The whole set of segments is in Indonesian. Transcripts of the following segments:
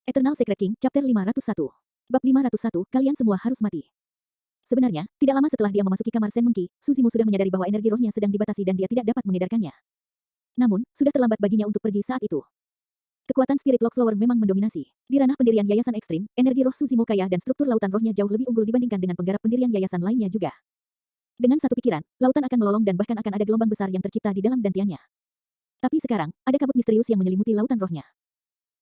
Eternal Secret King, Chapter 501. Bab 501, kalian semua harus mati. Sebenarnya, tidak lama setelah dia memasuki kamar Sen Monkey, Sushimo sudah menyadari bahwa energi rohnya sedang dibatasi dan dia tidak dapat mengedarkannya. Namun, sudah terlambat baginya untuk pergi saat itu. Kekuatan Spirit Lock Flower memang mendominasi. Di ranah pendirian Yayasan Ekstrim, energi roh Sushimo kaya dan struktur lautan rohnya jauh lebih unggul dibandingkan dengan penggarap pendirian yayasan lainnya juga. Dengan satu pikiran, lautan akan melolong dan bahkan akan ada gelombang besar yang tercipta di dalam dantiannya. Tapi sekarang, ada kabut misterius yang menyelimuti lautan rohnya.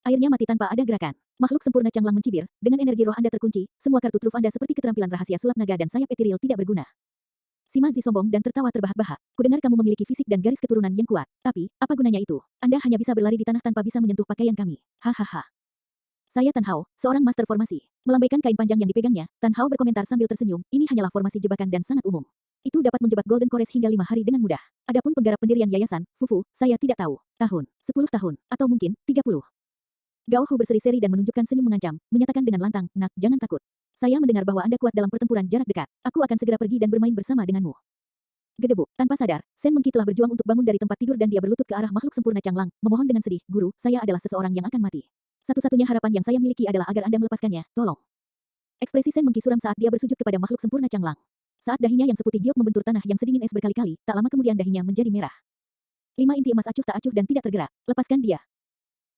Airnya mati tanpa ada gerakan. Makhluk sempurna Changlang mencibir, dengan energi roh Anda terkunci, semua kartu truf Anda seperti keterampilan rahasia sulap naga dan sayap etiril tidak berguna. Sima Zi sombong dan tertawa terbahak-bahak. Kudengar kamu memiliki fisik dan garis keturunan yang kuat. Tapi, apa gunanya itu? Anda hanya bisa berlari di tanah tanpa bisa menyentuh pakaian kami. Hahaha. Saya Tan Hao, seorang master formasi. Melambaikan kain panjang yang dipegangnya, Tan Hao berkomentar sambil tersenyum, ini hanyalah formasi jebakan dan sangat umum. Itu dapat menjebak Golden Chorus hingga 5 hari dengan mudah. Adapun penggarap pendirian yayasan, Fufu, saya tidak tahu. Tahun, 10 tahun, atau mungkin, 30. Gao Hu berseri-seri dan menunjukkan senyum mengancam, menyatakan dengan lantang, nak, jangan takut. Saya mendengar bahwa Anda kuat dalam pertempuran jarak dekat. Aku akan segera pergi dan bermain bersama denganmu. Gedebuk, tanpa sadar, Sen Monkey telah berjuang untuk bangun dari tempat tidur dan dia berlutut ke arah makhluk sempurna Changlang, memohon dengan sedih, Guru, saya adalah seseorang yang akan mati. Satu-satunya harapan yang saya miliki adalah agar Anda melepaskannya, tolong. Ekspresi Sen Monkey suram saat dia bersujud kepada makhluk sempurna Changlang. Saat dahinya yang seputih giok membentur tanah yang sedingin es berkali-kali, tak lama kemudian dahinya menjadi merah. 5 inti emas acuh tak acuh dan tidak tergerak. Lepaskan dia.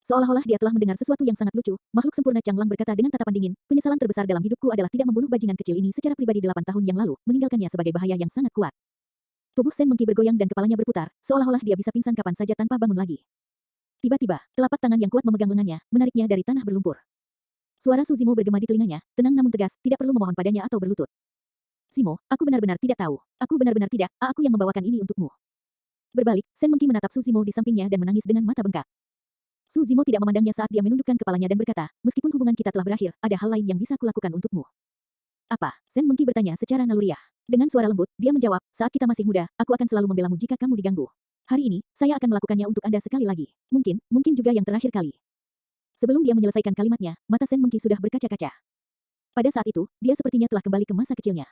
Seolah-olah dia telah mendengar sesuatu yang sangat lucu, makhluk sempurna Changlang berkata dengan tatapan dingin, penyesalan terbesar dalam hidupku adalah tidak membunuh bajingan kecil ini secara pribadi 8 tahun yang lalu, meninggalkannya sebagai bahaya yang sangat kuat. Tubuh Sen Monkey bergoyang dan kepalanya berputar, seolah-olah dia bisa pingsan kapan saja tanpa bangun lagi. Tiba-tiba, telapak tangan yang kuat memegang lengannya, menariknya dari tanah berlumpur. Suara Sushimo bergema di telinganya, tenang namun tegas, tidak perlu memohon padanya atau berlutut. Simo, aku benar-benar tidak tahu. Aku benar-benar tidak, aku yang membawakan ini untukmu. Berbalik, Sen Monkey menatap Sushimo di sampingnya dan menangis dengan mata bengkak. Sushimo tidak memandangnya saat dia menundukkan kepalanya dan berkata, meskipun hubungan kita telah berakhir, ada hal lain yang bisa kulakukan untukmu. Apa? Sen Monkey bertanya secara naluriah. Dengan suara lembut, dia menjawab, saat kita masih muda, aku akan selalu membelamu jika kamu diganggu. Hari ini, saya akan melakukannya untuk Anda sekali lagi. Mungkin juga yang terakhir kali. Sebelum dia menyelesaikan kalimatnya, mata Sen Monkey sudah berkaca-kaca. Pada saat itu, dia sepertinya telah kembali ke masa kecilnya.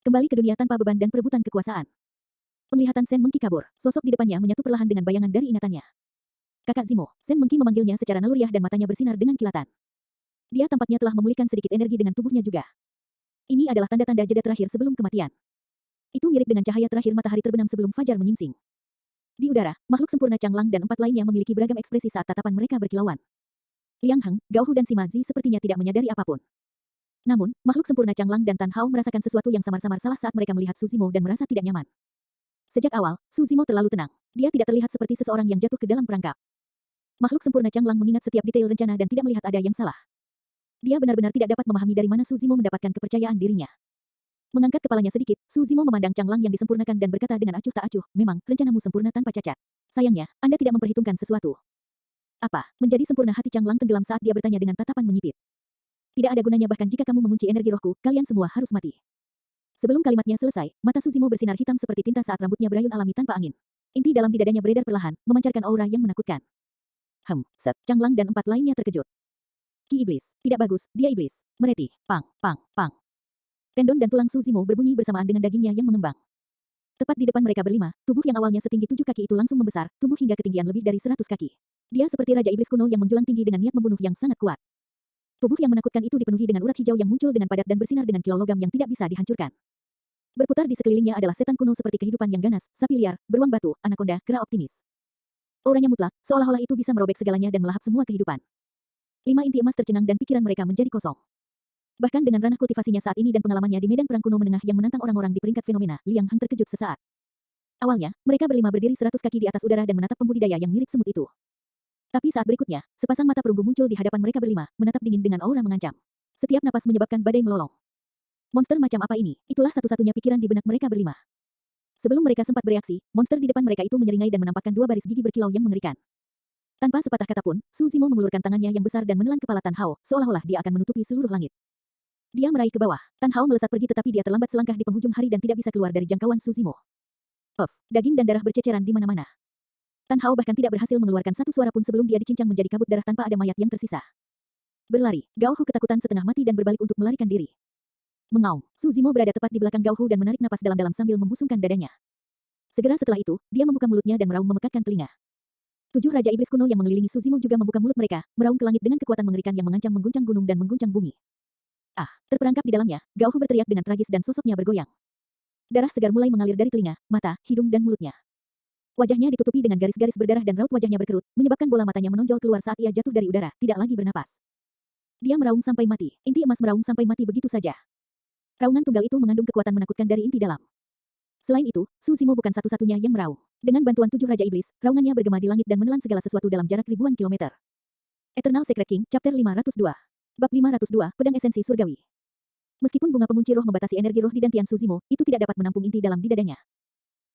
Kembali ke dunia tanpa beban dan perebutan kekuasaan. Penglihatan Sen Monkey kabur, sosok di depannya menyatu perlahan dengan bayangan dari ingatannya. Kakak Zimo, Sen Monkey memanggilnya secara naluriah dan matanya bersinar dengan kilatan. Dia tampaknya telah memulihkan sedikit energi dengan tubuhnya juga. Ini adalah tanda-tanda jeda terakhir sebelum kematian. Itu mirip dengan cahaya terakhir matahari terbenam sebelum fajar menyingsing. Di udara, makhluk sempurna Changlang dan 4 lainnya memiliki beragam ekspresi saat tatapan mereka berkilauan. Liang Heng, Gao Hu dan Sima Zi sepertinya tidak menyadari apapun. Namun, makhluk sempurna Changlang dan Tan Hao merasakan sesuatu yang samar-samar salah saat mereka melihat Sushimo dan merasa tidak nyaman. Sejak awal, Sushimo terlalu tenang. Dia tidak terlihat seperti seseorang yang jatuh ke dalam perangkap. Makhluk sempurna Changlang mengingat setiap detail rencana dan tidak melihat ada yang salah. Dia benar-benar tidak dapat memahami dari mana Sushimo mendapatkan kepercayaan dirinya. Mengangkat kepalanya sedikit, Sushimo memandang Changlang yang disempurnakan dan berkata dengan acuh tak acuh, memang, rencanamu sempurna tanpa cacat. Sayangnya, Anda tidak memperhitungkan sesuatu. Apa? Menjadi sempurna hati Changlang tenggelam saat dia bertanya dengan tatapan menyipit. Tidak ada gunanya bahkan jika kamu mengunci energi rohku, kalian semua harus mati. Sebelum kalimatnya selesai, mata Sushimo bersinar hitam seperti tinta saat rambutnya berayun alami tanpa angin. Inti dalam didadanya beredar perlahan, memancarkan aura yang menakutkan. Changlang dan 4 lainnya terkejut. Ki iblis, tidak bagus, dia iblis. Mereti, pang, pang, pang. Tendon dan tulang Sushimo berbunyi bersamaan dengan dagingnya yang mengembang. Tepat di depan mereka berlima, tubuh yang awalnya setinggi 7 kaki itu langsung membesar, tumbuh hingga ketinggian lebih dari 100 kaki. Dia seperti raja iblis kuno yang menjulang tinggi dengan niat membunuh yang sangat kuat. Tubuh yang menakutkan itu dipenuhi dengan urat hijau yang muncul dengan padat dan bersinar dengan kilau logam yang tidak bisa dihancurkan. Berputar di sekelilingnya adalah setan kuno seperti kehidupan yang ganas, sapi liar, beruang batu, anakonda, kera optimis. Auranya mutlak, seolah-olah itu bisa merobek segalanya dan melahap semua kehidupan. 5 inti emas tercengang dan pikiran mereka menjadi kosong. Bahkan dengan ranah kultivasinya saat ini dan pengalamannya di medan perang kuno menengah yang menantang orang-orang di peringkat fenomena, Liang Heng terkejut sesaat. Awalnya, mereka berlima berdiri 100 kaki di atas udara dan menatap pembudidaya yang mirip semut itu. Tapi saat berikutnya, sepasang mata perunggu muncul di hadapan mereka berlima, menatap dingin dengan aura mengancam. Setiap napas menyebabkan badai melolong. Monster macam apa ini? Itulah satu-satunya pikiran di benak mereka berlima. Sebelum mereka sempat bereaksi, monster di depan mereka itu menyeringai dan menampakkan 2 baris gigi berkilau yang mengerikan. Tanpa sepatah kata pun, Sushimo mengulurkan tangannya yang besar dan menelan kepala Tan Hao, seolah-olah dia akan menutupi seluruh langit. Dia meraih ke bawah. Tan Hao melesat pergi tetapi dia terlambat selangkah di penghujung hari dan tidak bisa keluar dari jangkauan Sushimo. Daging dan darah berceceran di mana-mana. Tan Hao bahkan tidak berhasil mengeluarkan satu suara pun sebelum dia dicincang menjadi kabut darah tanpa ada mayat yang tersisa. Berlari, Gao Hu ketakutan setengah mati dan berbalik untuk melarikan diri. Mengaum, Sushimo berada tepat di belakang Gao Hu dan menarik napas dalam-dalam sambil membusungkan dadanya. Segera setelah itu, dia membuka mulutnya dan meraung memekakkan telinga. 7 Raja Iblis kuno yang mengelilingi Suzimo juga membuka mulut mereka, meraung ke langit dengan kekuatan mengerikan yang mengancam mengguncang gunung dan mengguncang bumi. Ah, terperangkap di dalamnya, Gao Hu berteriak dengan tragis dan sosoknya bergoyang. Darah segar mulai mengalir dari telinga, mata, hidung dan mulutnya. Wajahnya ditutupi dengan garis-garis berdarah dan raut wajahnya berkerut, menyebabkan bola matanya menonjol keluar saat ia jatuh dari udara, tidak lagi bernapas. Dia meraung sampai mati, inti emas meraung sampai mati begitu saja. Raungan tunggal itu mengandung kekuatan menakutkan dari inti dalam. Selain itu, Suzimo bukan satu-satunya yang meraung. Dengan bantuan 7 Raja Iblis, raungannya bergema di langit dan menelan segala sesuatu dalam jarak ribuan kilometer. Eternal Secret King, Chapter 502. Bab 502, Pedang Esensi Surgawi. Meskipun bunga pengunci roh membatasi energi roh di dantian Suzimo, itu tidak dapat menampung inti dalam di dadanya.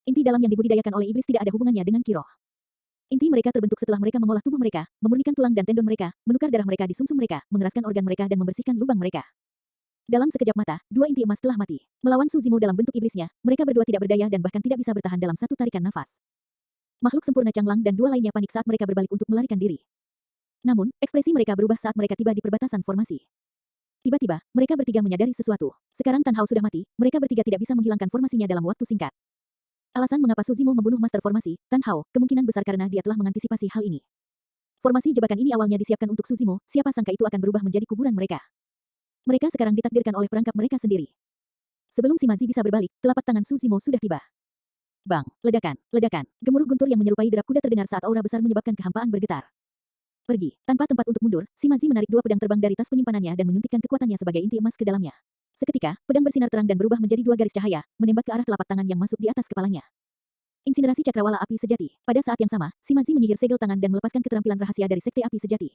Inti dalam yang dibudidayakan oleh iblis tidak ada hubungannya dengan ki roh. Inti mereka terbentuk setelah mereka mengolah tubuh mereka, memurnikan tulang dan tendon mereka, menukar darah mereka di sumsum mereka, mengeraskan organ mereka dan membersihkan lubang mereka. Dalam sekejap mata, 2 inti emas telah mati. Melawan Suzimo dalam bentuk iblisnya, mereka berdua tidak berdaya dan bahkan tidak bisa bertahan dalam satu tarikan nafas. Makhluk sempurna Changlang dan 2 lainnya panik saat mereka berbalik untuk melarikan diri. Namun, ekspresi mereka berubah saat mereka tiba di perbatasan formasi. Tiba-tiba, mereka bertiga menyadari sesuatu. Sekarang Tan Hao sudah mati, mereka bertiga tidak bisa menghilangkan formasinya dalam waktu singkat. Alasan mengapa Suzimo membunuh Master Formasi, Tan Hao, kemungkinan besar karena dia telah mengantisipasi hal ini. Formasi jebakan ini awalnya disiapkan untuk Suzimo, siapa sangka itu akan berubah menjadi kuburan mereka. Mereka sekarang ditakdirkan oleh perangkap mereka sendiri. Sebelum Shimazi bisa berbalik, telapak tangan Suzimo sudah tiba. Bang, ledakan, ledakan, gemuruh guntur yang menyerupai derap kuda terdengar saat aura besar menyebabkan kehampaan bergetar. Pergi, tanpa tempat untuk mundur, Shimazi menarik 2 pedang terbang dari tas penyimpanannya dan menyuntikkan kekuatannya sebagai inti emas ke dalamnya. Seketika, pedang bersinar terang dan berubah menjadi 2 garis cahaya, menembak ke arah telapak tangan yang masuk di atas kepalanya. Insinerasi cakrawala api sejati. Pada saat yang sama, Shimazi menyihir segel tangan dan melepaskan keterampilan rahasia dari sekte api sejati.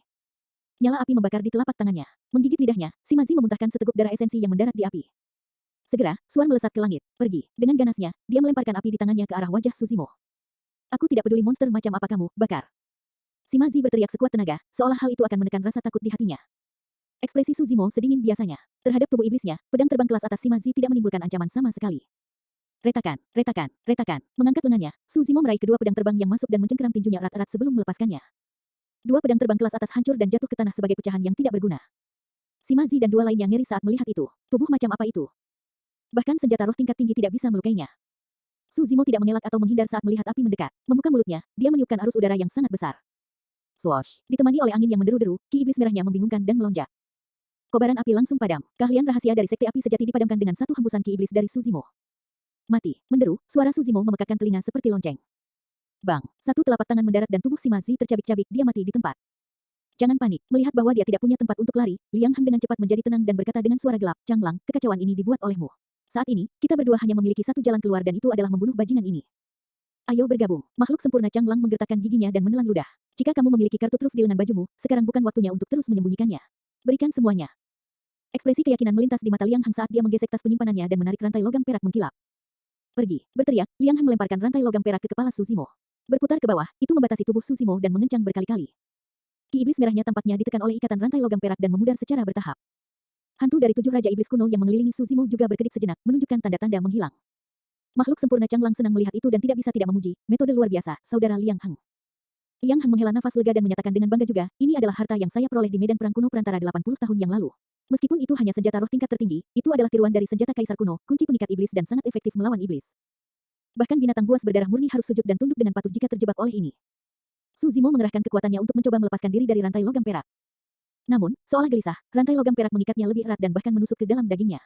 Nyala api membakar di telapak tangannya. Menggigit lidahnya, Shimazi memuntahkan seteguk darah esensi yang mendarat di api. Segera, suar melesat ke langit. Pergi. Dengan ganasnya, dia melemparkan api di tangannya ke arah wajah Suzimo. Aku tidak peduli monster macam apa kamu, bakar. Shimazi berteriak sekuat tenaga, seolah hal itu akan menekan rasa takut di hatinya. Ekspresi Suzimo sedingin biasanya. Terhadap tubuh iblisnya, pedang terbang kelas atas Shimazi tidak menimbulkan ancaman sama sekali. Retakan, retakan, retakan. Mengangkat lengannya, Suzimo meraih kedua pedang terbang yang masuk dan mencengkeram tinjunya erat-erat sebelum melepaskannya. 2 pedang terbang kelas atas hancur dan jatuh ke tanah sebagai pecahan yang tidak berguna. Shimazi dan 2 lainnya ngeri saat melihat itu. Tubuh macam apa itu? Bahkan senjata roh tingkat tinggi tidak bisa melukainya. Suzimo tidak mengelak atau menghindar saat melihat api mendekat. Membuka mulutnya, dia meniupkan arus udara yang sangat besar. Swoosh! Ditemani oleh angin yang menderu-deru, ki iblis merahnya membingungkan dan melonjak. Kobaran api langsung padam. Keahlian rahasia dari sekte api sejati dipadamkan dengan satu hembusan ki iblis dari Suzimo. Mati! Menderu, suara Suzimo memekakkan telinga seperti lonceng. Bang! Satu telapak tangan mendarat dan tubuh Shimazi tercabik-cabik, dia mati di tempat. Jangan panik, melihat bahwa dia tidak punya tempat untuk lari, Liang Heng dengan cepat menjadi tenang dan berkata dengan suara gelap, Changlang, kekacauan ini dibuat olehmu. Saat ini, kita berdua hanya memiliki satu jalan keluar dan itu adalah membunuh bajingan ini. Ayo bergabung. Makhluk sempurna Changlang menggertakkan giginya dan menelan ludah. Jika kamu memiliki kartu truf di lengan bajumu, sekarang bukan waktunya untuk terus menyembunyikannya. Berikan semuanya. Ekspresi keyakinan melintas di mata Liang Heng saat dia menggesek tas penyimpanannya dan menarik rantai logam perak mengkilap. Pergi, berteriak, Liang Heng melemparkan rantai logam perak ke kepala Suzimo. Berputar ke bawah, itu membatasi tubuh Suzimo dan mengencang berkali-kali. Ki iblis merahnya tampaknya ditekan oleh ikatan rantai logam perak dan memudar secara bertahap. Hantu dari 7 Raja Iblis kuno yang mengelilingi Suzimo juga berkedip sejenak, menunjukkan tanda-tanda menghilang. Makhluk sempurna Changlang senang melihat itu dan tidak bisa tidak memuji, metode luar biasa, saudara Liang Heng. Liang Heng menghela nafas lega dan menyatakan dengan bangga juga, ini adalah harta yang saya peroleh di medan perang kuno perantara 80 tahun yang lalu. Meskipun itu hanya senjata roh tingkat tertinggi, itu adalah tiruan dari senjata kaisar kuno, kunci pengikat iblis dan sangat efektif melawan iblis. Bahkan binatang buas berdarah murni harus sujud dan tunduk dengan patuh jika terjebak oleh ini. Suzimo mengerahkan kekuatannya untuk mencoba melepaskan diri dari rantai logam perak. Namun, seolah gelisah, rantai logam perak mengikatnya lebih erat dan bahkan menusuk ke dalam dagingnya.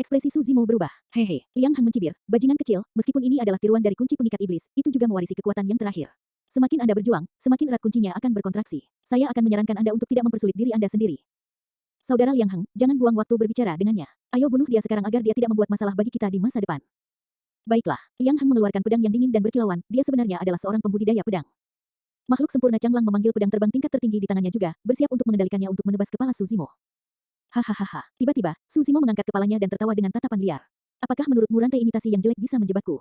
Ekspresi Suzimo berubah. Hehe, Liang Heng mencibir, bajingan kecil, meskipun ini adalah tiruan dari kunci pengikat iblis, itu juga mewarisi kekuatan yang terakhir. Semakin Anda berjuang, semakin erat kuncinya akan berkontraksi. Saya akan menyarankan Anda untuk tidak mempersulit diri Anda sendiri. Saudara Liang Heng, jangan buang waktu berbicara dengannya. Ayo bunuh dia sekarang agar dia tidak membuat masalah bagi kita di masa depan. Baiklah, Liang Heng mengeluarkan pedang yang dingin dan berkilauan, dia sebenarnya adalah seorang pembudidaya pedang. Makhluk sempurna Changlang memanggil pedang terbang tingkat tertinggi di tangannya juga, bersiap untuk mengendalikannya untuk menebas kepala Suzimo. Hahaha. Tiba-tiba, Suzimo mengangkat kepalanya dan tertawa dengan tatapan liar. Apakah menurutmu rantai imitasi yang jelek bisa menjebakku?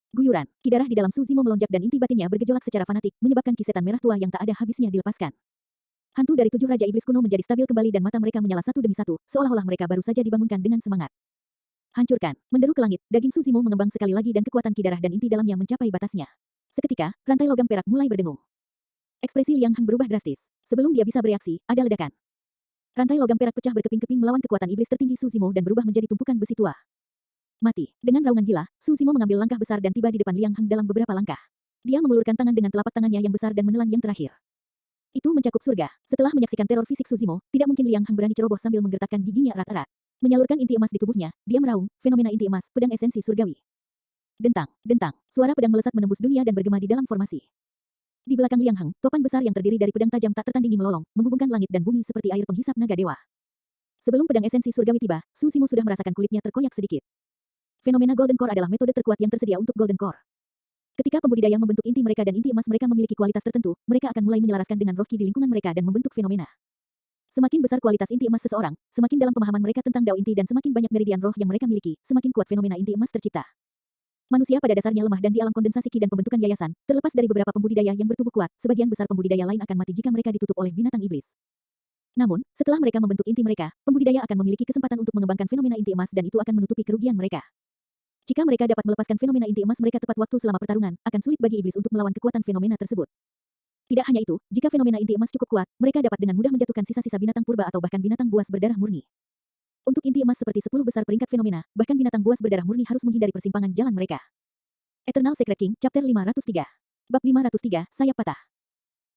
Guyuran, ki darah di dalam Suzimo melonjak dan inti batinnya bergejolak secara fanatik, menyebabkan kisetan merah tua yang tak ada habisnya dilepaskan. Hantu dari 7 Raja Iblis kuno menjadi stabil kembali dan mata mereka menyala satu demi satu, seolah-olah mereka baru saja dibangunkan dengan semangat. Hancurkan, menderu ke langit, daging Suzimo mengembang sekali lagi dan kekuatan ki darah dan inti dalamnya mencapai batasnya. Seketika, rantai logam perak mulai berdengung. Ekspresi Liang Heng berubah drastis. Sebelum dia bisa bereaksi, ada ledakan. Rantai logam perak pecah berkeping-keping melawan kekuatan iblis tertinggi Suzimo dan berubah menjadi tumpukan besi tua. Mati. Dengan raungan gila, Suzimo mengambil langkah besar dan tiba di depan Liang Heng dalam beberapa langkah. Dia mengulurkan tangan dengan telapak tangannya yang besar dan menelan yang terakhir. Itu mencakup surga. Setelah menyaksikan teror fisik Suzimo, tidak mungkin Liang Hang berani ceroboh sambil menggertakkan giginya erat-erat. Menyalurkan inti emas di tubuhnya, dia meraung, fenomena inti emas, pedang esensi surgawi. Dentang, dentang, suara pedang melesat menembus dunia dan bergema di dalam formasi. Di belakang Liang Hang, topan besar yang terdiri dari pedang tajam tak tertandingi melolong, menghubungkan langit dan bumi seperti air penghisap naga dewa. Sebelum pedang esensi surgawi tiba, Suzimo sudah merasakan kulitnya terkoyak sedikit. Fenomena Golden Core adalah metode terkuat yang tersedia untuk Golden Core. Ketika pembudidaya membentuk inti mereka dan inti emas mereka memiliki kualitas tertentu, mereka akan mulai menyelaraskan dengan roh ki di lingkungan mereka dan membentuk fenomena. Semakin besar kualitas inti emas seseorang, semakin dalam pemahaman mereka tentang dao inti dan semakin banyak meridian roh yang mereka miliki, semakin kuat fenomena inti emas tercipta. Manusia pada dasarnya lemah dan di alam kondensasi ki dan pembentukan yayasan, terlepas dari beberapa pembudidaya yang bertubuh kuat, sebagian besar pembudidaya lain akan mati jika mereka ditutup oleh binatang iblis. Namun, setelah mereka membentuk inti mereka, pembudidaya akan memiliki kesempatan untuk mengembangkan fenomena inti emas dan itu akan menutupi kerugian mereka. Jika mereka dapat melepaskan fenomena inti emas mereka tepat waktu selama pertarungan, akan sulit bagi iblis untuk melawan kekuatan fenomena tersebut. Tidak hanya itu, jika fenomena inti emas cukup kuat, mereka dapat dengan mudah menjatuhkan sisa-sisa binatang purba atau bahkan binatang buas berdarah murni. Untuk inti emas seperti 10 besar peringkat fenomena, bahkan binatang buas berdarah murni harus menghindari persimpangan jalan mereka. Eternal Secret King, Chapter 503. Bab 503, Sayap Patah.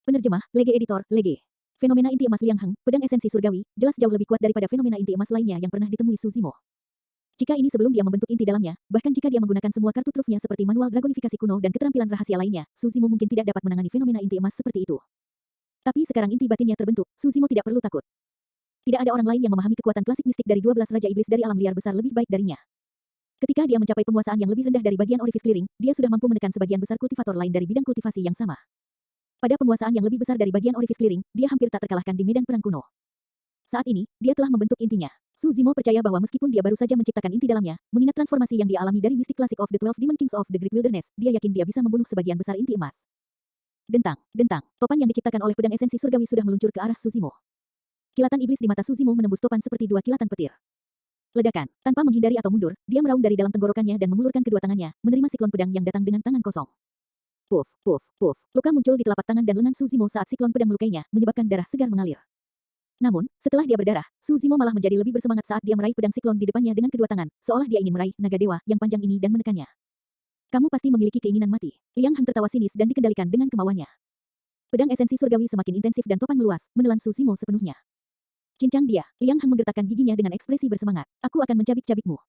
Penerjemah, Lege Editor, Lege. Fenomena inti emas Liang Hang, pedang esensi surgawi, jelas jauh lebih kuat daripada fenomena inti emas lainnya yang pernah ditemui Suzimo. Jika ini sebelum dia membentuk inti dalamnya, bahkan jika dia menggunakan semua kartu trufnya seperti manual dragonifikasi kuno dan keterampilan rahasia lainnya, Suzimo mungkin tidak dapat menangani fenomena inti emas seperti itu. Tapi sekarang inti batinnya terbentuk, Suzimo tidak perlu takut. Tidak ada orang lain yang memahami kekuatan klasik mistik dari 12 Raja Iblis dari alam liar besar lebih baik darinya. Ketika dia mencapai penguasaan yang lebih rendah dari bagian orifis clearing, dia sudah mampu menekan sebagian besar kultivator lain dari bidang kultivasi yang sama. Pada penguasaan yang lebih besar dari bagian orifis clearing, dia hampir tak terkalahkan di medan perang kuno. Saat ini, dia telah membentuk intinya. Suzimo percaya bahwa meskipun dia baru saja menciptakan inti dalamnya, mengingat transformasi yang dia alami dari Mystic Classic of the 12 Demon Kings of the Great Wilderness, dia yakin dia bisa membunuh sebagian besar inti emas. Dentang, dentang, topan yang diciptakan oleh pedang esensi surgawi sudah meluncur ke arah Suzimo. Kilatan iblis di mata Suzimo menembus topan seperti dua kilatan petir. Ledakan, tanpa menghindari atau mundur, dia meraung dari dalam tenggorokannya dan mengulurkan kedua tangannya, menerima siklon pedang yang datang dengan tangan kosong. Puff, puff, puff. Luka muncul di telapak tangan dan lengan Suzimo saat siklon pedang melukainya, menyebabkan darah segar mengalir. Namun, setelah dia berdarah, Suzimo malah menjadi lebih bersemangat saat dia meraih pedang siklon di depannya dengan kedua tangan, seolah dia ingin meraih naga dewa yang panjang ini dan menekannya. Kamu pasti memiliki keinginan mati. Liang Hang tertawa sinis dan dikendalikan dengan kemauannya. Pedang esensi surgawi semakin intensif dan topan meluas, menelan Suzimo sepenuhnya. Cincang dia, Liang Hang menggertakkan giginya dengan ekspresi bersemangat. Aku akan mencabik-cabikmu.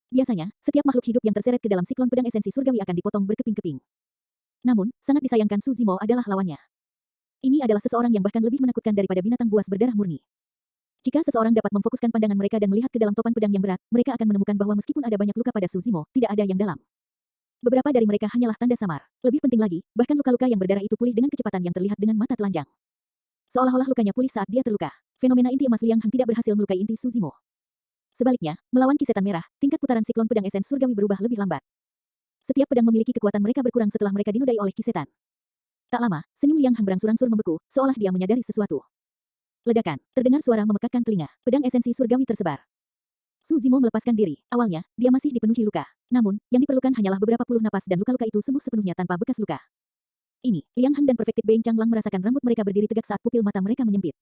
Biasanya, setiap makhluk hidup yang terseret ke dalam siklon pedang esensi surgawi akan dipotong berkeping-keping. Namun, sangat disayangkan Suzimo adalah lawannya. Ini adalah seseorang yang bahkan lebih menakutkan daripada binatang buas berdarah murni. Jika seseorang dapat memfokuskan pandangan mereka dan melihat ke dalam topan pedang yang berat, mereka akan menemukan bahwa meskipun ada banyak luka pada Suzimo, tidak ada yang dalam. Beberapa dari mereka hanyalah tanda samar. Lebih penting lagi, bahkan luka-luka yang berdarah itu pulih dengan kecepatan yang terlihat dengan mata telanjang. Seolah-olah lukanya pulih saat dia terluka. Fenomena inti emas Liang Hang tidak berhasil melukai inti Suzimo. Sebaliknya, melawan Ki Setan Merah, tingkat putaran siklon pedang esens surgawi berubah lebih lambat. Setiap pedang memiliki kekuatan mereka berkurang setelah mereka dinodai oleh Ki Setan. Tak lama, senyum Liang Hang berangsur-angsur membeku, seolah dia menyadari sesuatu. Ledakan, terdengar suara memekakkan telinga. Pedang esensi surgawi tersebar. Suzimo melepaskan diri. Awalnya, dia masih dipenuhi luka. Namun, yang diperlukan hanyalah beberapa puluh napas dan luka-luka itu sembuh sepenuhnya tanpa bekas luka. Ini, Liang Hang dan Perfected Being Changlang merasakan rambut mereka berdiri tegak saat pupil mata mereka menyempit.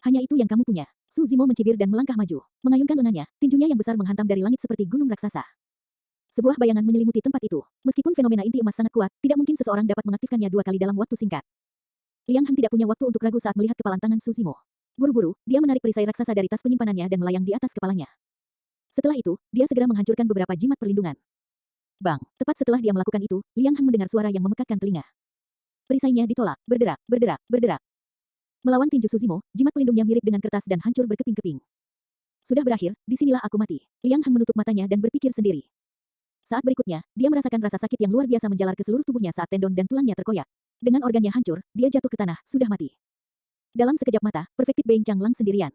Hanya itu yang kamu punya. Suzimo mencibir dan melangkah maju. Mengayunkan lengannya, tinjunya yang besar menghantam dari langit seperti gunung raksasa. Sebuah bayangan menyelimuti tempat itu. Meskipun fenomena inti emas sangat kuat, tidak mungkin seseorang dapat mengaktifkannya 2 kali dalam waktu singkat. Liang Hang tidak punya waktu untuk ragu saat melihat kepalan tangan Suzimo. Buru-buru, dia menarik perisai raksasa dari tas penyimpanannya dan melayang di atas kepalanya. Setelah itu, dia segera menghancurkan beberapa jimat perlindungan. Bang, tepat setelah dia melakukan itu, Liang Hang mendengar suara yang memekakkan telinga. Perisainya ditolak, berderak, berderak, berderak. Melawan tinju Suzimo, jimat pelindungnya mirip dengan kertas dan hancur berkeping-keping. Sudah berakhir, disinilah aku mati. Liang Hang menutup matanya dan berpikir sendiri. Saat berikutnya, dia merasakan rasa sakit yang luar biasa menjalar ke seluruh tubuhnya saat tendon dan tulangnya terkoyak. Dengan organnya hancur, dia jatuh ke tanah, sudah mati. Dalam sekejap mata, Perfected Being Changlang sendirian.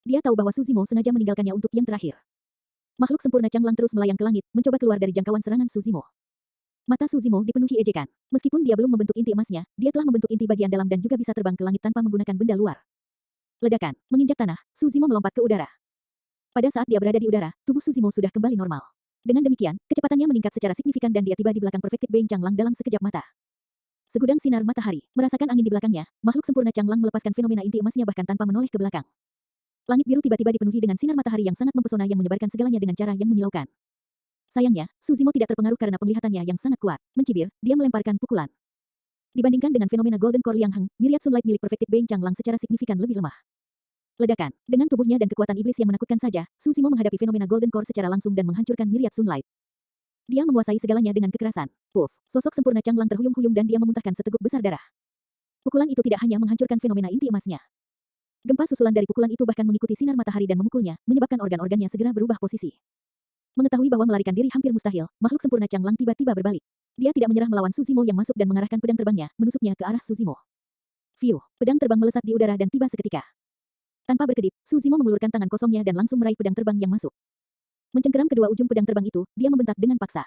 Dia tahu bahwa Suzimo sengaja meninggalkannya untuk yang terakhir. Makhluk sempurna Changlang terus melayang ke langit, mencoba keluar dari jangkauan serangan Suzimo. Mata Suzimo dipenuhi ejekan. Meskipun dia belum membentuk inti emasnya, dia telah membentuk inti bagian dalam dan juga bisa terbang ke langit tanpa menggunakan benda luar. Ledakan, menginjak tanah, Suzimo melompat ke udara. Pada saat dia berada di udara, tubuh Suzimo sudah kembali normal. Dengan demikian, kecepatannya meningkat secara signifikan dan dia tiba di belakang Perfected Being Changlang dalam sekejap mata. Segudang sinar matahari, merasakan angin di belakangnya, makhluk sempurna Changlang melepaskan fenomena inti emasnya bahkan tanpa menoleh ke belakang. Langit biru tiba-tiba dipenuhi dengan sinar matahari yang sangat mempesona yang menyebarkan segalanya dengan cara yang menyilaukan. Sayangnya, Suzimo tidak terpengaruh karena penglihatannya yang sangat kuat. Mencibir, dia melemparkan pukulan. Dibandingkan dengan fenomena Golden Core Liang Heng, Myriad Sunlight milik Perfected Being Changlang secara signifikan lebih lemah. Ledakan. Dengan tubuhnya dan kekuatan iblis yang menakutkan saja, Suzimo menghadapi fenomena Golden Core secara langsung dan menghancurkan Myriad Sunlight. Dia menguasai segalanya dengan kekerasan. Puff. Sosok sempurna Changlang terhuyung-huyung dan dia memuntahkan seteguk besar darah. Pukulan itu tidak hanya menghancurkan fenomena inti emasnya. Gempa susulan dari pukulan itu bahkan mengikuti sinar matahari dan memukulnya, menyebabkan organ-organnya segera berubah posisi. Mengetahui bahwa melarikan diri hampir mustahil, makhluk sempurna Changlang tiba-tiba berbalik. Dia tidak menyerah melawan Suzimo yang masuk dan mengarahkan pedang terbangnya, menusuknya ke arah Suzimo. Fiu, pedang terbang melesat di udara dan tiba seketika. Tanpa berkedip, Suzimo mengulurkan tangan kosongnya dan langsung meraih pedang terbang yang masuk. Mencengkeram kedua ujung pedang terbang itu, dia membentak dengan paksa.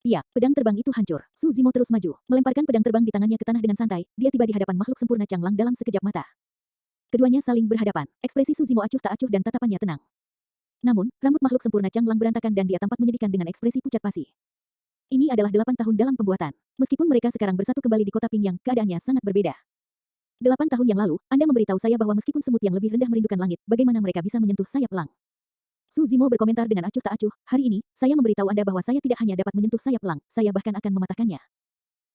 Iya, pedang terbang itu hancur. Suzimo terus maju, melemparkan pedang terbang di tangannya ke tanah dengan santai. Dia tiba di hadapan makhluk sempurna Changlang dalam sekejap mata. Keduanya saling berhadapan. Ekspresi Suzimo acuh tak acuh dan tatapannya tenang. Namun, rambut makhluk sempurna Changlang berantakan dan dia tampak menyedihkan dengan ekspresi pucat pasi. Ini adalah 8 tahun dalam pembuatan. Meskipun mereka sekarang bersatu kembali di kota Pingyang, keadaannya sangat berbeda. 8 tahun yang lalu, Anda memberitahu saya bahwa meskipun semut yang lebih rendah merindukan langit, bagaimana mereka bisa menyentuh sayap elang. Suzimo berkomentar dengan acuh tak acuh, hari ini, saya memberitahu Anda bahwa saya tidak hanya dapat menyentuh sayap elang, saya bahkan akan mematahkannya.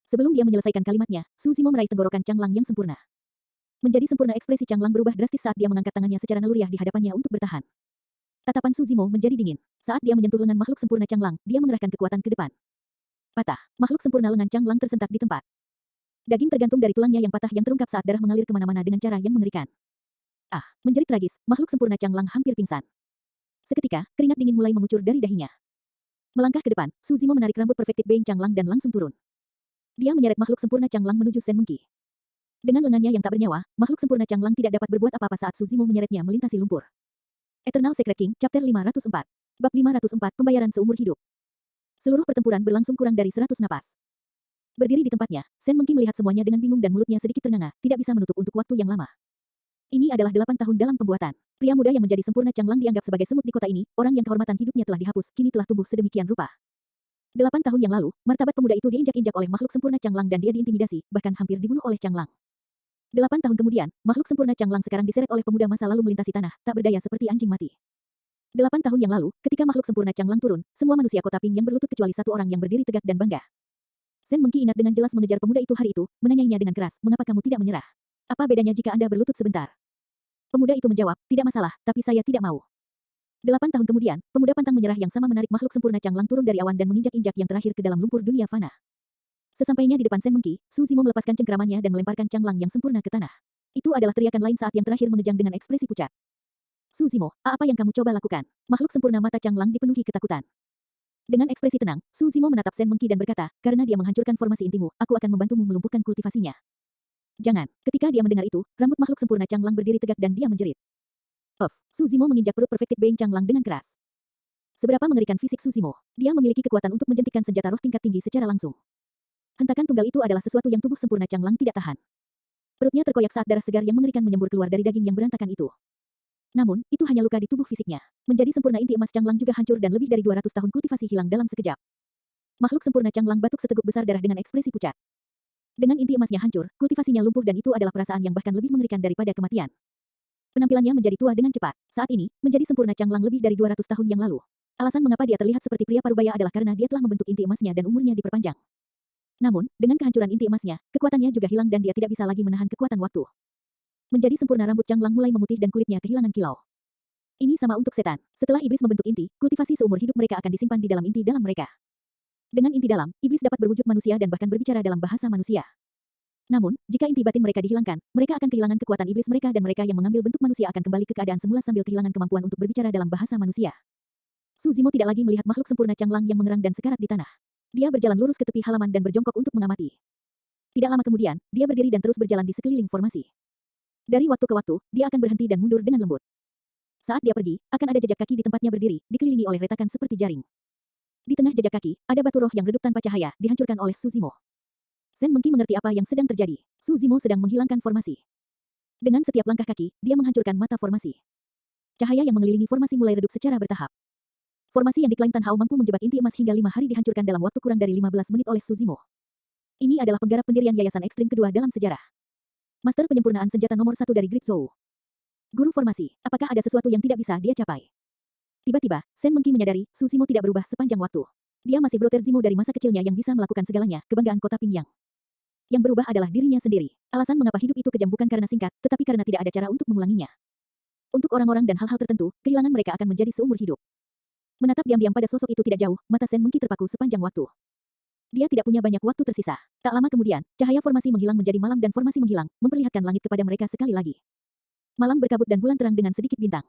Sebelum dia menyelesaikan kalimatnya, Suzimo meraih tenggorokan Changlang yang sempurna. Menjadi sempurna ekspresi Changlang berubah drastis saat dia mengangkat tangannya secara naluriah di hadapannya untuk bertahan. Tatapan Suzimo menjadi dingin. Saat dia menyentuh lengan makhluk sempurna Changlang, dia mengerahkan kekuatan ke depan. Patah. Makhluk sempurna lengan Changlang tersentak di tempat. Daging tergantung dari tulangnya yang patah yang terungkap saat darah mengalir kemana-mana dengan cara yang mengerikan. Ah, menjerit tragis, makhluk sempurna Changlang hampir pingsan. Seketika, keringat dingin mulai mengucur dari dahinya. Melangkah ke depan, Suzimo menarik rambut Perfected Being Changlang dan langsung turun. Dia menyeret makhluk sempurna Changlang menuju Sen Mengki. Dengan lengannya yang tak bernyawa, makhluk sempurna Changlang tidak dapat berbuat apa-apa saat Suzimo menyeretnya melintasi lumpur. Eternal Secret King, Chapter 504. Bab 504, Pembayaran Seumur Hidup. Seluruh pertempuran berlangsung kurang dari 100 napas. Berdiri di tempatnya, Sen Mengki melihat semuanya dengan bingung dan mulutnya sedikit ternganga, tidak bisa menutup untuk waktu yang lama. Ini adalah 8 tahun dalam pembuatan. Pria muda yang menjadi sempurna Changlang dianggap sebagai semut di kota ini, orang yang kehormatan hidupnya telah dihapus, kini telah tumbuh sedemikian rupa. 8 tahun yang lalu, martabat pemuda itu diinjak-injak oleh makhluk sempurna Changlang dan dia diintimidasi, bahkan hampir dibunuh oleh Changlang. 8 tahun kemudian, makhluk sempurna Changlang sekarang diseret oleh pemuda masa lalu melintasi tanah, tak berdaya seperti anjing mati. 8 tahun yang lalu, ketika makhluk sempurna Changlang turun, semua manusia kota Ping yang berlutut kecuali satu orang yang berdiri tegak dan bangga. Sen Mengki ingat dengan jelas mengejar pemuda itu hari itu, menanyainya dengan keras, mengapa kamu tidak menyerah? Apa bedanya jika Anda berlutut sebentar? Pemuda itu menjawab, tidak masalah, tapi saya tidak mau. 8 tahun kemudian, pemuda pantang menyerah yang sama menarik makhluk sempurna Changlang turun dari awan dan menginjak-injak yang terakhir ke dalam lumpur dunia fana. Sesampainya di depan Sen Mengki, Suzimo melepaskan cengkeramannya dan melemparkan Changlang yang sempurna ke tanah. Itu adalah teriakan lain saat yang terakhir mengejang dengan ekspresi pucat. Suzimo, apa yang kamu coba lakukan? Makhluk sempurna mata Changlang dipenuhi ketakutan. Dengan ekspresi tenang, Suzimo menatap Sen Mengki dan berkata, karena dia menghancurkan formasi intimu, aku akan membantumu melumpuhkan kultivasinya. Jangan. Ketika dia mendengar itu, rambut makhluk sempurna Changlang berdiri tegak dan dia menjerit. Suzimo menginjak perut Perfected Being Changlang dengan keras. Seberapa mengerikan fisik Suzimo? Dia memiliki kekuatan untuk menjentikkan senjata roh tingkat tinggi secara langsung. Hentakan tunggal itu adalah sesuatu yang tubuh sempurna Changlang tidak tahan. Perutnya terkoyak saat darah segar yang mengerikan menyembur keluar dari daging yang berantakan itu. Namun, itu hanya luka di tubuh fisiknya. Menjadi sempurna inti emas Changlang juga hancur dan lebih dari 200 tahun kultivasi hilang dalam sekejap. Makhluk sempurna Changlang batuk seteguk besar darah dengan ekspresi pucat. Dengan inti emasnya hancur, kultivasinya lumpuh dan itu adalah perasaan yang bahkan lebih mengerikan daripada kematian. Penampilannya menjadi tua dengan cepat. Saat ini, menjadi sempurna Changlang lebih dari 200 tahun yang lalu. Alasan mengapa dia terlihat seperti pria parubaya adalah karena dia telah membentuk inti emasnya dan umurnya diperpanjang. Namun, dengan kehancuran inti emasnya, kekuatannya juga hilang dan dia tidak bisa lagi menahan kekuatan waktu. Menjadi sempurna rambut Changlang mulai memutih dan kulitnya kehilangan kilau. Ini sama untuk setan. Setelah iblis membentuk inti, kultivasi seumur hidup mereka akan disimpan di dalam inti dalam mereka. Dengan inti dalam, iblis dapat berwujud manusia dan bahkan berbicara dalam bahasa manusia. Namun, jika inti batin mereka dihilangkan, mereka akan kehilangan kekuatan iblis mereka dan mereka yang mengambil bentuk manusia akan kembali ke keadaan semula sambil kehilangan kemampuan untuk berbicara dalam bahasa manusia. Suzimo tidak lagi melihat makhluk sempurna Changlang yang mengerang dan sekarat di tanah. Dia berjalan lurus ke tepi halaman dan berjongkok untuk mengamati. Tidak lama kemudian, dia berdiri dan terus berjalan di sekeliling formasi. Dari waktu ke waktu, dia akan berhenti dan mundur dengan lembut. Saat dia pergi, akan ada jejak kaki di tempatnya berdiri, dikelilingi oleh retakan seperti jaring. Di tengah jejak kaki, ada batu roh yang redup tanpa cahaya, dihancurkan oleh Suzimo. Sen Mengki mengerti apa yang sedang terjadi. Suzimo sedang menghilangkan formasi. Dengan setiap langkah kaki, dia menghancurkan mata formasi. Cahaya yang mengelilingi formasi mulai redup secara bertahap. Formasi yang diklaim Tan Hao mampu menjebak inti emas hingga 5 hari dihancurkan dalam waktu kurang dari 15 menit oleh Suzimo. Ini adalah penggarap pendirian yayasan ekstrim kedua dalam sejarah. Master penyempurnaan senjata nomor 1 dari Great Zhou. Guru formasi, apakah ada sesuatu yang tidak bisa dia capai? Tiba-tiba, Sen Mengki menyadari, Susimo tidak berubah sepanjang waktu. Dia masih Brother Zimo dari masa kecilnya yang bisa melakukan segalanya, kebanggaan kota Pingyang. Yang berubah adalah dirinya sendiri. Alasan mengapa hidup itu kejam bukan karena singkat, tetapi karena tidak ada cara untuk mengulanginya. Untuk orang-orang dan hal-hal tertentu, kehilangan mereka akan menjadi seumur hidup. Menatap diam-diam pada sosok itu tidak jauh, mata Sen Mengki terpaku sepanjang waktu. Dia tidak punya banyak waktu tersisa. Tak lama kemudian, cahaya formasi menghilang menjadi malam dan formasi menghilang, memperlihatkan langit kepada mereka sekali lagi. Malam berkabut dan bulan terang dengan sedikit bintang.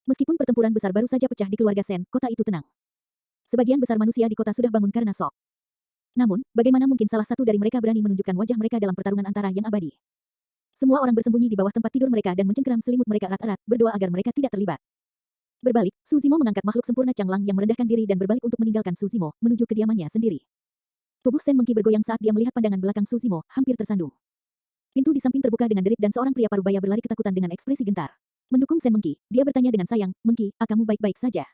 Meskipun pertempuran besar baru saja pecah di keluarga Sen, kota itu tenang. Sebagian besar manusia di kota sudah bangun karena shock. Namun, bagaimana mungkin salah satu dari mereka berani menunjukkan wajah mereka dalam pertarungan antara yang abadi? Semua orang bersembunyi di bawah tempat tidur mereka dan mencengkeram selimut mereka erat-erat, berdoa agar mereka tidak terlibat. Berbalik, Susimo mengangkat makhluk sempurna Changlang yang merendahkan diri dan berbalik untuk meninggalkan Susimo, menuju kediamannya sendiri. Tubuh Sen Mengki bergoyang saat dia melihat pandangan belakang Susimo, hampir tersandung. Pintu di samping terbuka dengan derit dan seorang pria parubaya berlari ketakutan dengan ekspresi gentar. Mendukung Sen Mengki, dia bertanya dengan sayang, "Mengki, kamu baik-baik saja?"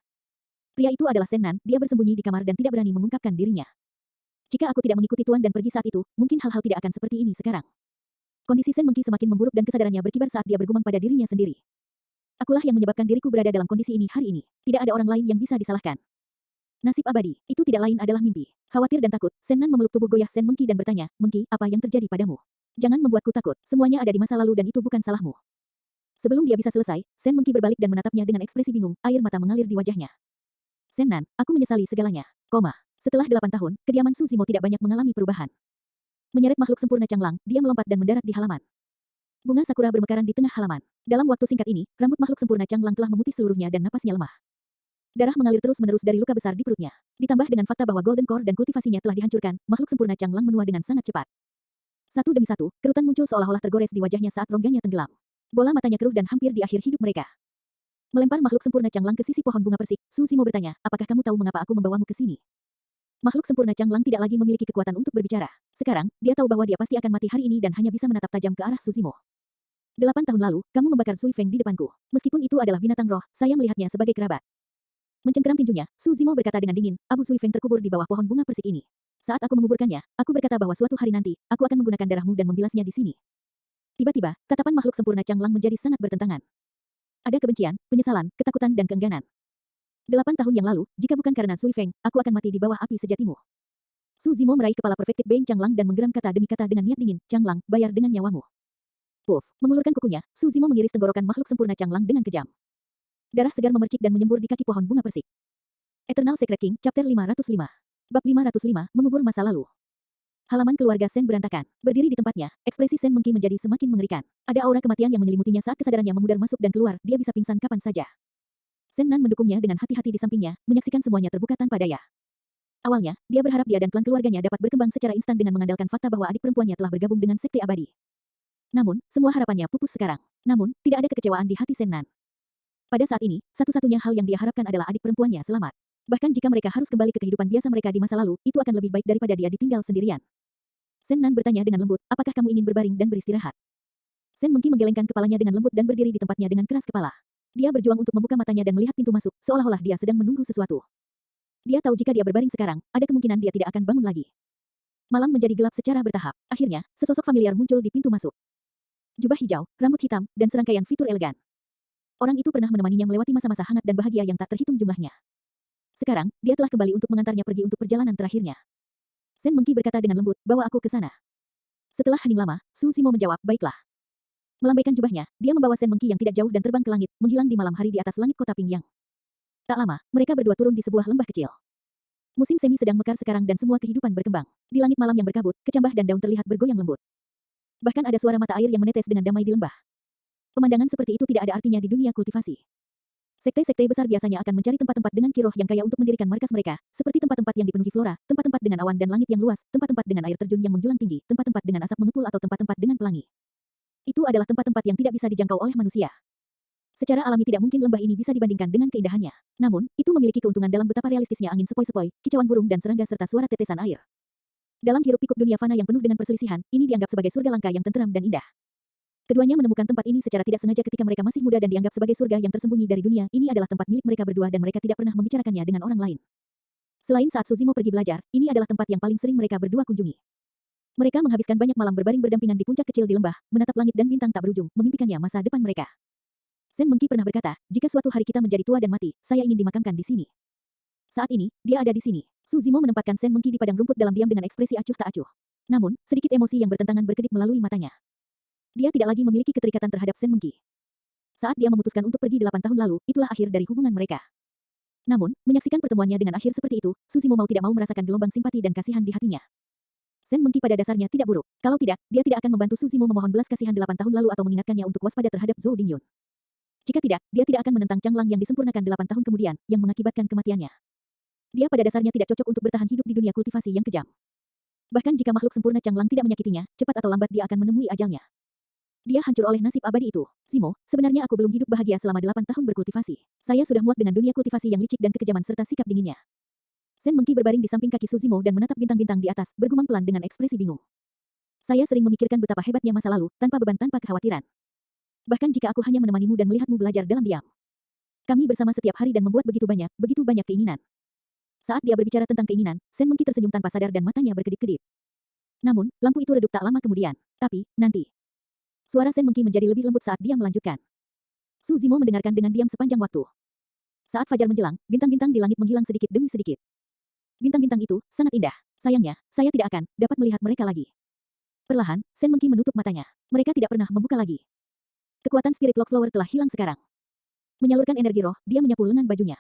Pria itu adalah Sen Nan, dia bersembunyi di kamar dan tidak berani mengungkapkan dirinya. "Jika aku tidak mengikuti Tuan dan pergi saat itu, mungkin hal-hal tidak akan seperti ini sekarang." Kondisi Sen Mengki semakin memburuk dan kesadarannya berkibar saat dia bergumam pada dirinya sendiri. "Akulah yang menyebabkan diriku berada dalam kondisi ini hari ini. Tidak ada orang lain yang bisa disalahkan. Nasib abadi, itu tidak lain adalah mimpi." Khawatir dan takut, Sen Nan memeluk tubuh goyah Sen Mengki dan bertanya, "Mengki, apa yang terjadi padamu? Jangan membuatku takut, semuanya ada di masa lalu dan itu bukan salahmu." Sebelum dia bisa selesai, Sen Mengki berbalik dan menatapnya dengan ekspresi bingung, air mata mengalir di wajahnya. "Sen Nan, aku menyesali segalanya. Setelah 8 tahun, kediaman Susimo tidak banyak mengalami perubahan." Menyeret makhluk sempurna Changlang, dia melompat dan mendarat di halaman. Bunga sakura bermekaran di tengah halaman. Dalam waktu singkat ini, rambut makhluk sempurna Changlang telah memutih seluruhnya dan napasnya lemah. Darah mengalir terus-menerus dari luka besar di perutnya. Ditambah dengan fakta bahwa Golden Core dan kultivasinya telah dihancurkan, makhluk sempurna Changlang menua dengan sangat cepat. Satu demi satu, kerutan muncul seolah-olah tergores di wajahnya saat rongganya tenggelam. Bola matanya keruh dan hampir di akhir hidup mereka. Melempar makhluk sempurna Changlang ke sisi pohon bunga persik, Susimo bertanya, "Apakah kamu tahu mengapa aku membawamu ke sini?" Makhluk sempurna Changlang tidak lagi memiliki kekuatan untuk berbicara. Sekarang, dia tahu bahwa dia pasti akan mati hari ini dan hanya bisa menatap tajam ke arah Susimo. 8 tahun lalu, kamu membakar Sui Feng di depanku. Meskipun itu adalah binatang roh, saya melihatnya sebagai kerabat. Mencengkeram tinjunya, Susimo berkata dengan dingin, "Abu Sui Feng terkubur di bawah pohon bunga persik ini. Saat aku menguburkannya, aku berkata bahwa suatu hari nanti, aku akan menggunakan darahmu dan membilasnya di sini." Tiba-tiba, tatapan makhluk sempurna Changlang menjadi sangat bertentangan. Ada kebencian, penyesalan, ketakutan dan keengganan. 8 tahun yang lalu, jika bukan karena Sui Feng, aku akan mati di bawah api sejatimu. Susimo meraih kepala perfektif Beng Changlang dan menggeram kata demi kata dengan niat dingin, "Changlang, bayar dengan nyawamu." Puff, mengulurkan kukunya, Susimo mengiris tenggorokan makhluk sempurna Changlang dengan kejam. Darah segar memercik dan menyembur di kaki pohon bunga persik. Eternal Secret King, Chapter 505. Bab 505, mengubur masa lalu. Halaman keluarga Sen berantakan. Berdiri di tempatnya, ekspresi Sen Mengki menjadi semakin mengerikan. Ada aura kematian yang menyelimutinya saat kesadarannya memudar masuk dan keluar, dia bisa pingsan kapan saja. Sen Nan mendukungnya dengan hati-hati di sampingnya, menyaksikan semuanya terbuka tanpa daya. Awalnya, dia berharap dia dan klan keluarganya dapat berkembang secara instan dengan mengandalkan fakta bahwa adik perempuannya telah bergabung dengan sekte abadi. Namun, semua harapannya pupus sekarang. Namun, tidak ada kekecewaan di hati Sen Nan. Pada saat ini, satu-satunya hal yang dia harapkan adalah adik perempuannya selamat. Bahkan jika mereka harus kembali ke kehidupan biasa mereka di masa lalu, itu akan lebih baik daripada dia ditinggal sendirian. Sen Nan bertanya dengan lembut, "Apakah kamu ingin berbaring dan beristirahat?" Sen Mengki menggelengkan kepalanya dengan lembut dan berdiri di tempatnya dengan keras kepala. Dia berjuang untuk membuka matanya dan melihat pintu masuk, seolah-olah dia sedang menunggu sesuatu. Dia tahu jika dia berbaring sekarang, ada kemungkinan dia tidak akan bangun lagi. Malam menjadi gelap secara bertahap. Akhirnya, sesosok familiar muncul di pintu masuk. Jubah hijau, rambut hitam, dan serangkaian fitur elegan. Orang itu pernah menemaninya melewati masa-masa hangat dan bahagia yang tak terhitung jumlahnya. Sekarang, dia telah kembali untuk mengantarnya pergi untuk perjalanan terakhirnya. Sen Mengki berkata dengan lembut, "Bawa aku ke sana." Setelah hening lama, Susimo menjawab, "Baiklah." Melambaikan jubahnya, dia membawa Sen Mengki yang tidak jauh dan terbang ke langit, menghilang di malam hari di atas langit kota Pingyang. Tak lama, mereka berdua turun di sebuah lembah kecil. Musim semi sedang mekar sekarang dan semua kehidupan berkembang. Di langit malam yang berkabut, kecambah dan daun terlihat bergoyang lembut. Bahkan ada suara mata air yang menetes dengan damai di lembah. Pemandangan seperti itu tidak ada artinya di dunia kultivasi. Sekte-sekte besar biasanya akan mencari tempat-tempat dengan kiroh yang kaya untuk mendirikan markas mereka, seperti tempat-tempat yang dipenuhi flora, tempat-tempat dengan awan dan langit yang luas, tempat-tempat dengan air terjun yang menjulang tinggi, tempat-tempat dengan asap mengepul atau tempat-tempat dengan pelangi. Itu adalah tempat-tempat yang tidak bisa dijangkau oleh manusia. Secara alami tidak mungkin lembah ini bisa dibandingkan dengan keindahannya. Namun, itu memiliki keuntungan dalam betapa realistisnya angin sepoi-sepoi, kicauan burung dan serangga serta suara tetesan air. Dalam hiruk-pikuk dunia fana yang penuh dengan perselisihan, ini dianggap sebagai surga langka yang tenteram dan indah. Keduanya menemukan tempat ini secara tidak sengaja ketika mereka masih muda dan dianggap sebagai surga yang tersembunyi dari dunia. Ini adalah tempat milik mereka berdua dan mereka tidak pernah membicarakannya dengan orang lain. Selain saat Susimo pergi belajar, ini adalah tempat yang paling sering mereka berdua kunjungi. Mereka menghabiskan banyak malam berbaring berdampingan di puncak kecil di lembah, menatap langit dan bintang tak berujung, memimpikannya masa depan mereka. Sen Mengki pernah berkata, jika suatu hari kita menjadi tua dan mati, saya ingin dimakamkan di sini. Saat ini, dia ada di sini. Su Zimo menempatkan Sen Mengki di padang rumput dalam diam dengan ekspresi acuh tak acuh. Namun, sedikit emosi yang bertentangan berkedip melalui matanya. Dia tidak lagi memiliki keterikatan terhadap Sen Mengki. Saat dia memutuskan untuk pergi 8 tahun lalu, itulah akhir dari hubungan mereka. Namun, menyaksikan pertemuannya dengan akhir seperti itu, Su Zimo mau tidak mau merasakan gelombang simpati dan kasihan di hatinya. Sen Mengki pada dasarnya tidak buruk. Kalau tidak, dia tidak akan membantu Su Zimo memohon belas kasihan 8 tahun lalu atau mengingatkannya untuk waspada terhadap Zhou Dingyun. Jika tidak, dia tidak akan menentang Chang Lang yang disempurnakan 8 tahun kemudian, yang mengakibatkan kematiannya. Dia pada dasarnya tidak cocok untuk bertahan hidup di dunia kultivasi yang kejam. Bahkan jika makhluk sempurna Chang Lang tidak menyakitinya, cepat atau lambat dia akan menemui ajalnya. Dia hancur oleh nasib abadi itu. Zimo, sebenarnya aku belum hidup bahagia selama 8 tahun berkultivasi. Saya sudah muak dengan dunia kultivasi yang licik dan kekejaman serta sikap dinginnya. Sen Mengki berbaring di samping kaki Su Zimo dan menatap bintang-bintang di atas, bergumam pelan dengan ekspresi bingung. Saya sering memikirkan betapa hebatnya masa lalu, tanpa beban tanpa kekhawatiran. Bahkan jika aku hanya menemanimu dan melihatmu belajar dalam diam. Kami bersama setiap hari dan membuat begitu banyak keinginan. Saat dia berbicara tentang keinginan, Sen Mengki tersenyum tanpa sadar dan matanya berkedip-kedip. Namun, lampu itu redup tak lama kemudian. Tapi, nanti. Suara Sen Mengki menjadi lebih lembut saat dia melanjutkan. Su Zimo mendengarkan dengan diam sepanjang waktu. Saat fajar menjelang, bintang-bintang di langit menghilang sedikit demi sedikit. Bintang-bintang itu sangat indah. Sayangnya, saya tidak akan dapat melihat mereka lagi. Perlahan, Sen Mengki menutup matanya. Mereka tidak pernah membuka lagi. Kekuatan Spirit Lock Flower telah hilang sekarang. Menyalurkan energi roh, dia menyapu lengan bajunya.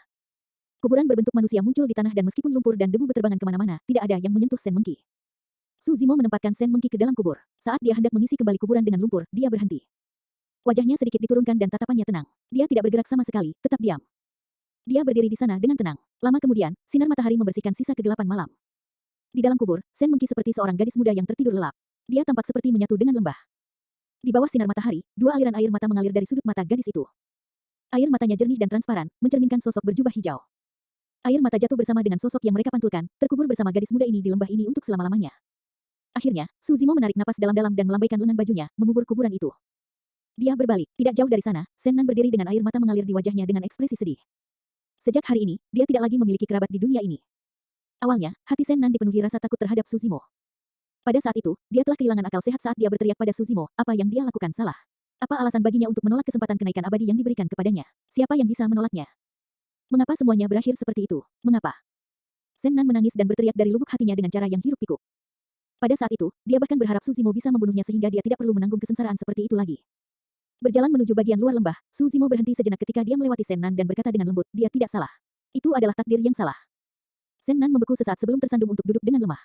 Kuburan berbentuk manusia muncul di tanah dan meskipun lumpur dan debu berterbangan kemana-mana, tidak ada yang menyentuh Sen Mengki. Su Zimo menempatkan Sen Mengki ke dalam kubur. Saat dia hendak mengisi kembali kuburan dengan lumpur, dia berhenti. Wajahnya sedikit diturunkan dan tatapannya tenang. Dia tidak bergerak sama sekali, tetap diam. Dia berdiri di sana dengan tenang. Lama kemudian, sinar matahari membersihkan sisa kegelapan malam. Di dalam kubur, Sen Mengki seperti seorang gadis muda yang tertidur lelap. Dia tampak seperti menyatu dengan lembah. Di bawah sinar matahari, dua aliran air mata mengalir dari sudut mata gadis itu. Air matanya jernih dan transparan, mencerminkan sosok berjubah hijau. Air mata jatuh bersama dengan sosok yang mereka pantulkan, terkubur bersama gadis muda ini di lembah ini untuk selama-lamanya. Akhirnya, Su Zimo menarik napas dalam-dalam dan melambaikan lengan bajunya, mengubur kuburan itu. Dia berbalik. Tidak jauh dari sana, Sen Nan berdiri dengan air mata mengalir di wajahnya dengan ekspresi sedih. Sejak hari ini, dia tidak lagi memiliki kerabat di dunia ini. Awalnya, hati Sen Nan dipenuhi rasa takut terhadap Su Zimo. Pada saat itu, dia telah kehilangan akal sehat saat dia berteriak pada Su Zimo, apa yang dia lakukan salah. Apa alasan baginya untuk menolak kesempatan kenaikan abadi yang diberikan kepadanya? Siapa yang bisa menolaknya? Mengapa semuanya berakhir seperti itu? Mengapa? Sen Nan menangis dan berteriak dari lubuk hatinya dengan cara yang hiruk-pikuk. Pada saat itu, dia bahkan berharap Su Zimo bisa membunuhnya sehingga dia tidak perlu menanggung kesengsaraan seperti itu lagi. Berjalan menuju bagian luar lembah, Su Zimo berhenti sejenak ketika dia melewati Sen Nan dan berkata dengan lembut, dia tidak salah. Itu adalah takdir yang salah. Sen Nan membeku sesaat sebelum tersandung untuk duduk dengan lemah.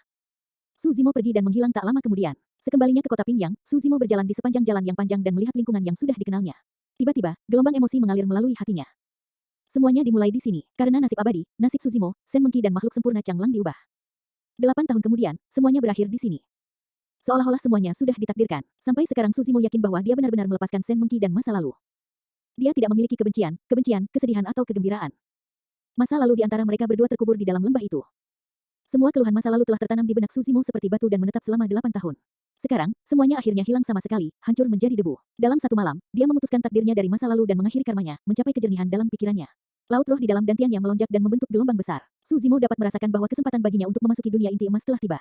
Su Zimo pergi dan menghilang tak lama kemudian. Sekembalinya ke kota Pingyang, Su Zimo berjalan di sepanjang jalan yang panjang dan melihat lingkungan yang sudah dikenalnya. Tiba-tiba, gelombang emosi mengalir melalui hatinya. Semuanya dimulai di sini, karena nasib abadi, nasib Su Zimo, Sen Mengki dan makhluk sempurna Chang Lang diubah. 8 tahun kemudian, semuanya berakhir di sini. Seolah-olah semuanya sudah ditakdirkan. Sampai sekarang Su Zimo yakin bahwa dia benar-benar melepaskan Sen Mengki dan masa lalu. Dia tidak memiliki kebencian, kesedihan atau kegembiraan. Masa lalu di antara mereka berdua terkubur di dalam lembah itu. Semua keluhan masa lalu telah tertanam di benak Su Zimo seperti batu dan menetap selama 8 tahun. Sekarang, semuanya akhirnya hilang sama sekali, hancur menjadi debu. Dalam satu malam, dia memutuskan takdirnya dari masa lalu dan mengakhiri karmanya, mencapai kejernihan dalam pikirannya. Laut roh di dalam dantiannya melonjak dan membentuk gelombang besar. Su Zimo dapat merasakan bahwa kesempatan baginya untuk memasuki dunia inti emas telah tiba.